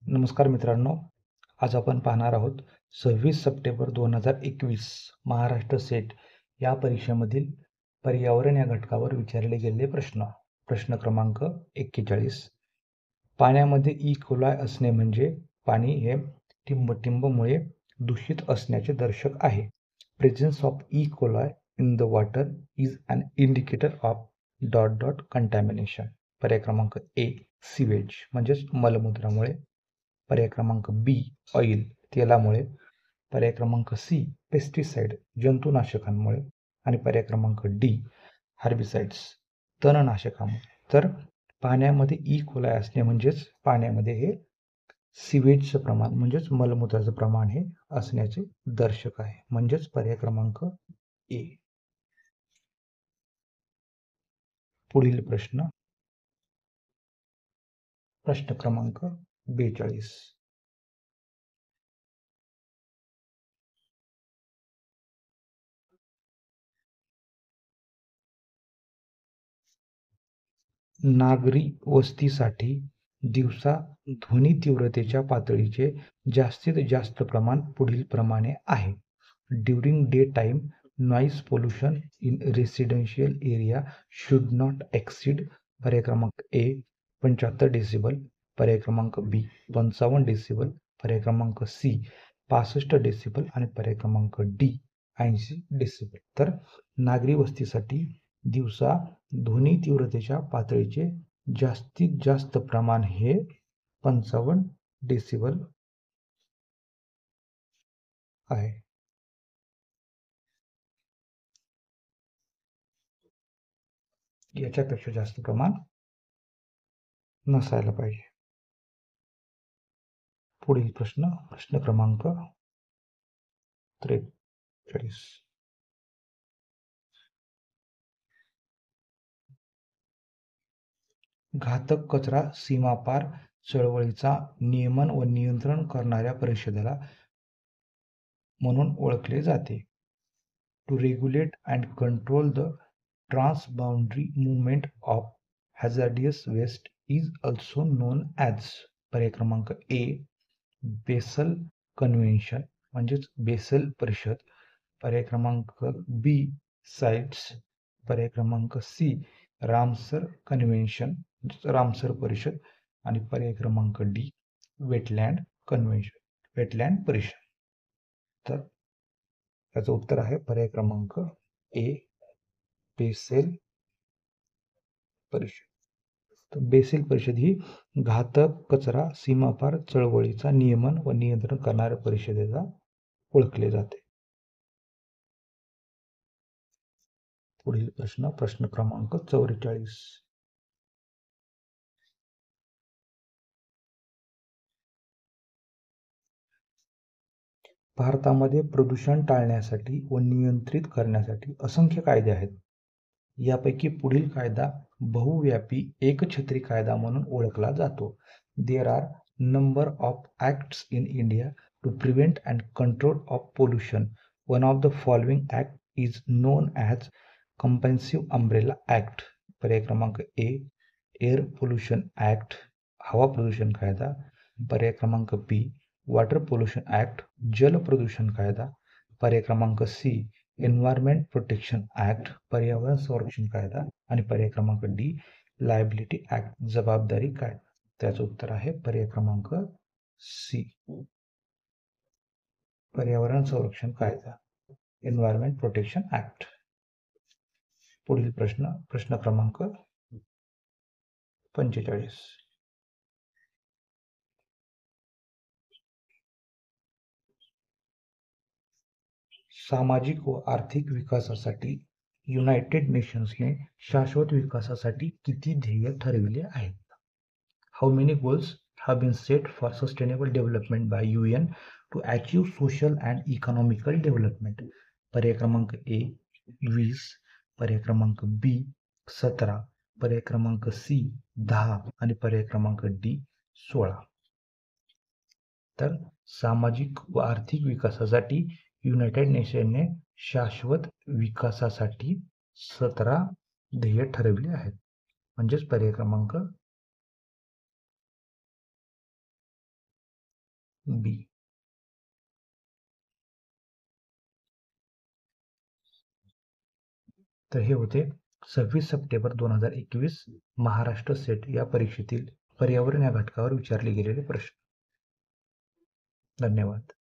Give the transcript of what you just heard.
नमस्कार मित्रांनो, आज आपण पाहणार आहोत 26 सप्टेंबर 2021 महाराष्ट्र सेट या परीक्षेमधील पर्यावरण या घटकावर विचारले गेलेले प्रश्न. प्रश्न क्रमांक 41. पाण्यामध्ये ई कोलाय असणे म्हणजे पाणी हे टिंबटिंबमुळे दूषित असण्याचे दर्शक आहे. Presence of E coli in the water is an indicator of contamination. पर्याय क्रमांक ए सिवेज म्हणजेच मलमूत्रामुळे, पर्याय क्रमांक बी ऑइल तेलामुळे, पर्याय क्रमांक सी पेस्टिसाइड जंतुनाशकांमुळे आणि पर्याय क्रमांक डी हार्बिसाइड्स तणनाशकामुळे. तर पाण्यामध्ये ई कोलाय असणे म्हणजेच पाण्यामध्ये हे सिवेजचं प्रमाण म्हणजेच मलमूत्राचं प्रमाण हे असण्याचे दर्शक आहे, म्हणजेच पर्याय क्रमांक ए. पुढील प्रश्न क्रमांक 42. नागरी वस्तीसाठी दिवसा ध्वनी तीव्रतेच्या पातळीचे जास्तीत जास्त प्रमाण पुढील प्रमाणे आहे. During day time noise pollution in residential area should not exceed. पर्याय क्रमांक ए 75 डेसिबल, पर्याय क्रमांक बी 55 डेसिबल, पर्याय क्रमांक सी 65 डेसिबल आणि पर्याय क्रमांक डी 80 डेसिबल. तर नागरी वस्तीसाठी दिवसा ध्वनी तीव्रतेच्या पातळीचे जास्तीत जास्त प्रमाण हे 55 डेसिबल आहे. याच्यापेक्षा जास्त प्रमाण नसायला पाहिजे. पुढील प्रश्न क्रमांक 43. घातक कचरा सीमापार चळवळीचा नियमन व नियंत्रण करणाऱ्या परिषदेला म्हणून ओळखले जाते. To regulate and control the transboundary movement of hazardous waste is also known as. पर्याय क्रमांक ए बेसल कन्व्हेन्शन म्हणजेच बेसल परिषद, पर्याय क्रमांक बी साइट्स, पर्याय क्रमांक सी रामसर कन्व्हेन्शन रामसर परिषद आणि पर्याय क्रमांक डी वेटलँड कन्व्हेन्शन वेटलँड परिषद. तर त्याचं उत्तर आहे पर्याय क्रमांक ए बेसेल परिषद. तर बेसेल परिषद ही घातक कचरा सीमापार चळवळीचा नियमन व नियंत्रण करणाऱ्या परिषदेला ओळखले जाते. पुढील प्रश्न क्रमांक 44. भारतामध्ये प्रदूषण टाळण्यासाठी व नियंत्रित करण्यासाठी असंख्य कायदे आहेत. यापैकी पुढील कायदा बहुव्यापी एकछत्री कायदा म्हणून ओळखला जातो. There are number of acts in India to prevent and control of pollution. One of the following act is known as comprehensive umbrella act. पर्याय क्रमांक ए एअर पोल्युशन ॲक्ट हवा प्रदूषण कायदा, पर्याय क्रमांक बी वॉटर पोल्युशन ॲक्ट जल प्रदूषण कायदा, पर्याय क्रमांक सी एन्व्हायरमेंट प्रोटेक्शन ॲक्ट पर्यावरण संरक्षण कायदा आणि पर्याय क्रमांक डी लायबिलिटी ॲक्ट जबाबदारी कायदा. त्याचं उत्तर आहे पर्याय क्रमांक सी पर्यावरण संरक्षण कायदा एन्व्हायरमेंट प्रोटेक्शन ॲक्ट. पुढील प्रश्न क्रमांक 45. सामाजिक व आर्थिक विकासासाठी युनायटेड नेशन्सने शाश्वत विकासासाठी किती ध्येय ठरविले आहेत? How many goals have been set for sustainable development by UN to achieve social and economical development? पर्याय क्रमांक ए 20, पर्याय क्रमांक बी 17, पर्याय क्रमांक सी 10 आणि पर्याय क्रमांक डी 16. तर सामाजिक व आर्थिक विकासासाठी युनायटेड नेशनने शाश्वत विकासासाठी 17 ध्येय ठरवले आहेत, म्हणजेच पर्याय क्रमांक बी. तर हे होते 26 सप्टेंबर 2021 महाराष्ट्र सेट या परीक्षेतील पर्यावरण या घटकावर विचारले गेलेले प्रश्न. धन्यवाद.